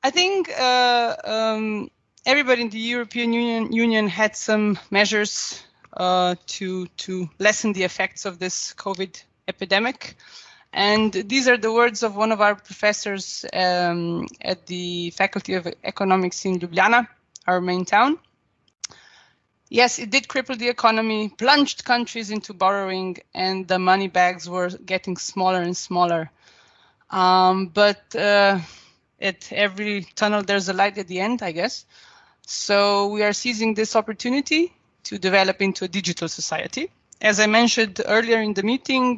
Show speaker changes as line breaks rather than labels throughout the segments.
I think everybody in the European Union had some measures to lessen the effects of this COVID epidemic. And these are the words of one of our professors at the Faculty of Economics in Ljubljana, our main town. Yes, it did cripple the economy, plunged countries into borrowing, and the money bags were getting smaller and smaller. But at every tunnel, there's a light at the end, I guess. So we are seizing this opportunity to develop into a digital society. As I mentioned earlier in the meeting,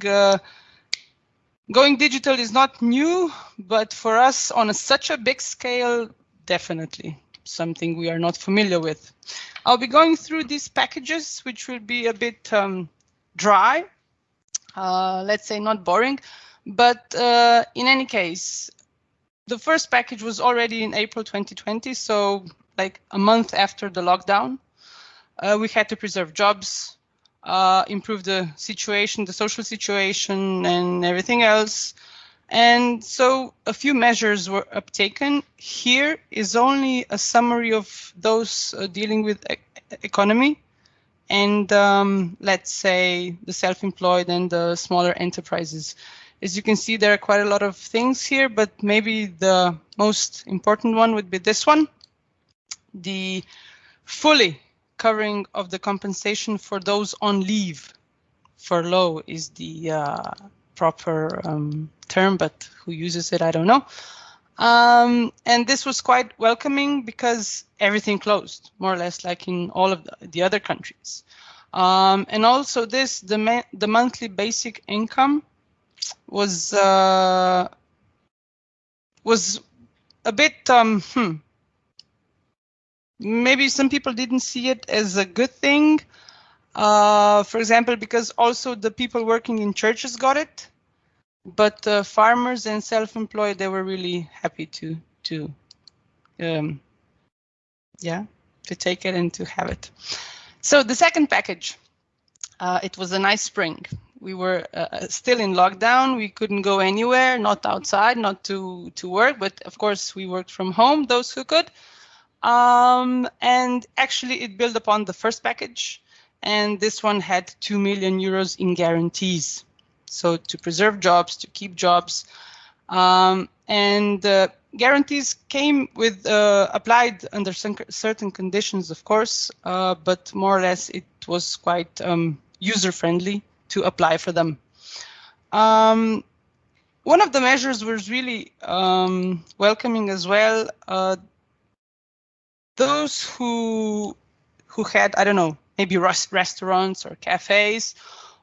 going digital is not new, but for us on such a big scale, definitely something we are not familiar with. I'll be going through these packages, which will be a bit dry, let's say not boring, but in any case, the first package was already in April 2020, so like a month after the lockdown. We had to preserve jobs, improve the situation, the social situation and everything else. And so a few measures were uptaken. Here is only a summary of those dealing with economy and let's say the self-employed and the smaller enterprises. As you can see, there are quite a lot of things here, but maybe the most important one would be this one. The fully covering of the compensation for those on leave. Furlough is the proper term, but who uses it, I don't know. And this was quite welcoming because everything closed, more or less like in all of the other countries. And also this, the monthly basic income was a bit, maybe some people didn't see it as a good thing. For example, because also the people working in churches got it, but farmers and self-employed, they were really happy to take it and to have it. So the second package, it was a nice spring. We were still in lockdown. We couldn't go anywhere, not outside, not to work, but of course we worked from home, those who could. And actually it built upon the first package. And this one had 2 million euros in guarantees. So to preserve jobs, to keep jobs. And guarantees came with, applied under certain conditions, of course, but more or less it was quite user-friendly to apply for them. One of the measures was really welcoming as well. Those who had, I don't know, maybe restaurants or cafes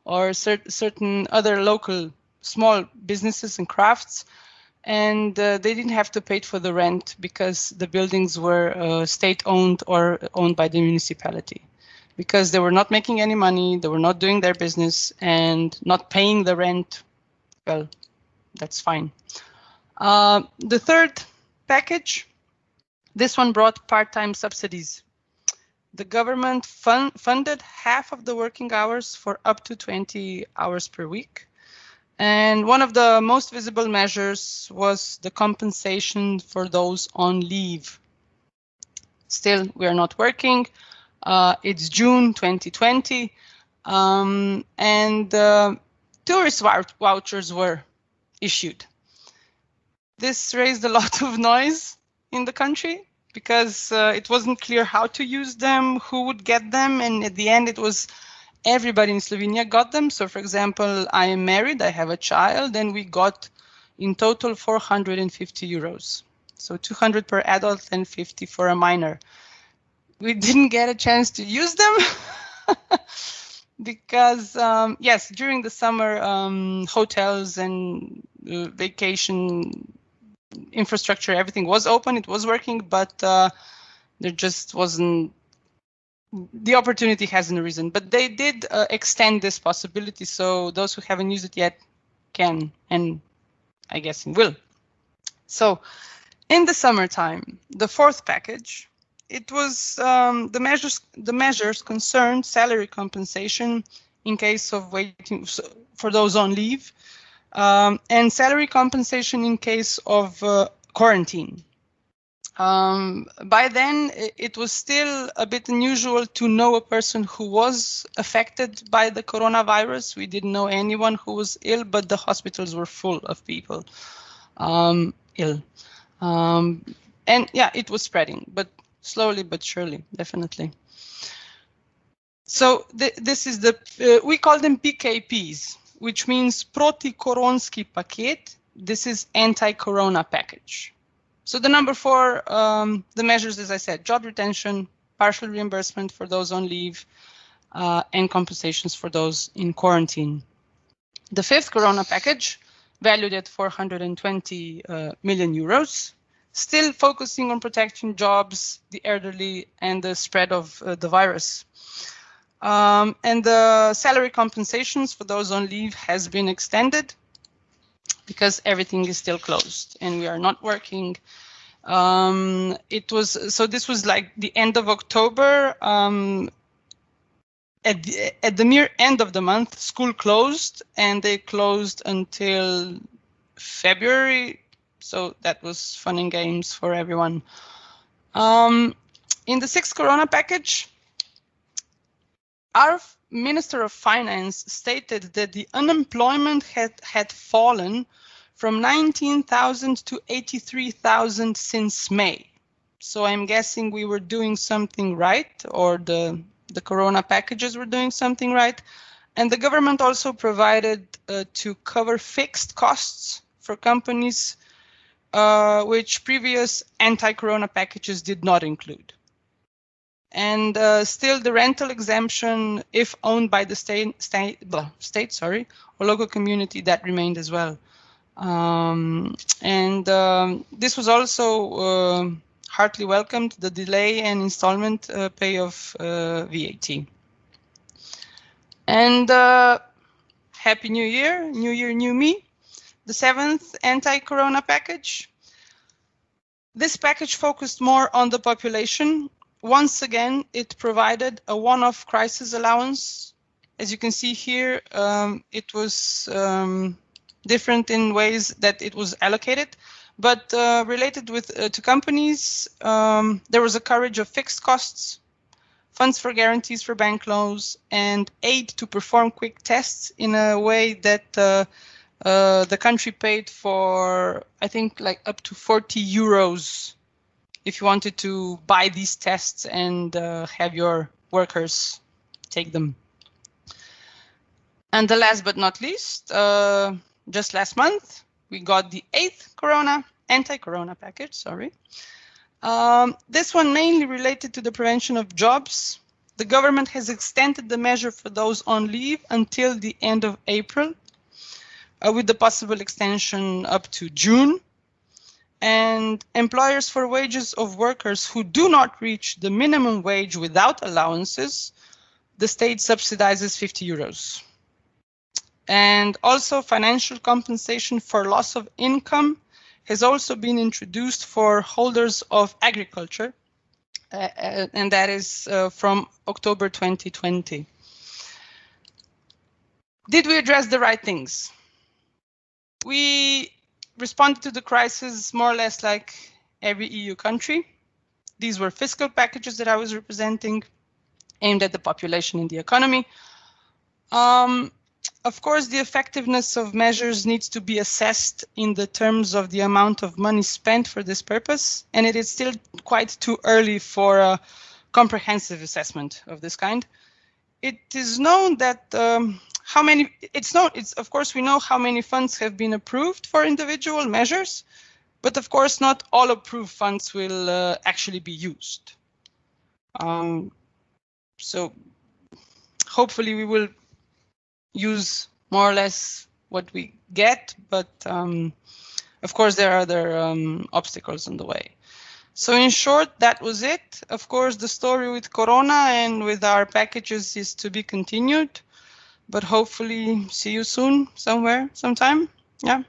or certain other local small businesses and crafts, and they didn't have to pay for the rent because the buildings were state-owned or owned by the municipality, because they were not making any money, they were not doing their business and not paying the rent. Well, that's fine. The third package, this one brought part-time subsidies. The government funded half of the working hours for up to 20 hours per week. And one of the most visible measures was the compensation for those on leave. Still, we are not working. It's June 2020. And tourist vouchers were issued. This raised a lot of noise in the country, because it wasn't clear how to use them, who would get them, and at the end it was everybody in Slovenia got them. So for example, I am married, I have a child, and we got in total 450 euros. So 200 per adult and 50 for a minor. We didn't get a chance to use them because, yes, during the summer, hotels and vacation infrastructure, everything was open, it was working, but there just wasn't, the opportunity hasn't arisen. But they did extend this possibility, so those who haven't used it yet can, and I guess will. So in the summertime, the fourth package, it was the measures concerned salary compensation in case of waiting for those on leave, and salary compensation in case of quarantine. By then, it was still a bit unusual to know a person who was affected by the coronavirus. We didn't know anyone who was ill, but the hospitals were full of people ill. And yeah, it was spreading, but slowly but surely, definitely. So this is we call them PKPs, which means Protikoronski paket. This is anti-corona package. So the number 4, the measures, as I said, job retention, partial reimbursement for those on leave, and compensations for those in quarantine. The 5th corona package, valued at 420 million euros, still focusing on protecting jobs, the elderly, and the spread of the virus. And the salary compensations for those on leave has been extended because everything is still closed and we are not working. This was like the end of October. At the mere end of the month, school closed, and they closed until February. So that was fun and games for everyone. In the 6th corona package, our Minister of Finance stated that the unemployment had fallen from 19,000 to 83,000 since May. So I'm guessing we were doing something right, or the corona packages were doing something right. And the government also provided to cover fixed costs for companies, which previous anti-corona packages did not include. And still the rental exemption, if owned by the state, or local community, that remained as well. This was also heartily welcomed, the delay and installment pay of VAT. And Happy New Year, new me. The 7th anti-corona package. This package focused more on the population. Once again, it provided a one-off crisis allowance. As you can see here, it was different in ways that it was allocated, but related to companies, there was a coverage of fixed costs, funds for guarantees for bank loans, and aid to perform quick tests in a way that the country paid for, I think, like up to 40 euros if you wanted to buy these tests and have your workers take them. And the last but not least, just last month, we got the 8th anti-corona package, sorry. This one mainly related to the prevention of jobs. The government has extended the measure for those on leave until the end of April, with the possible extension up to June. And employers for wages of workers who do not reach the minimum wage without allowances, the state subsidizes 50 euros. And also financial compensation for loss of income has also been introduced for holders of agriculture, and that is from October 2020. Did we address the right things? We responded to the crisis more or less like every EU country. These were fiscal packages that I was representing, aimed at the population and the economy. Of course, the effectiveness of measures needs to be assessed in the terms of the amount of money spent for this purpose, and it is still quite too early for a comprehensive assessment of this kind. It is known that of course, we know how many funds have been approved for individual measures, but of course, not all approved funds will actually be used. So hopefully we will use more or less what we get, but of course there are other obstacles on the way. So in short, that was it. Of course, the story with Corona and with our packages is to be continued, but hopefully see you soon somewhere, sometime. Yeah.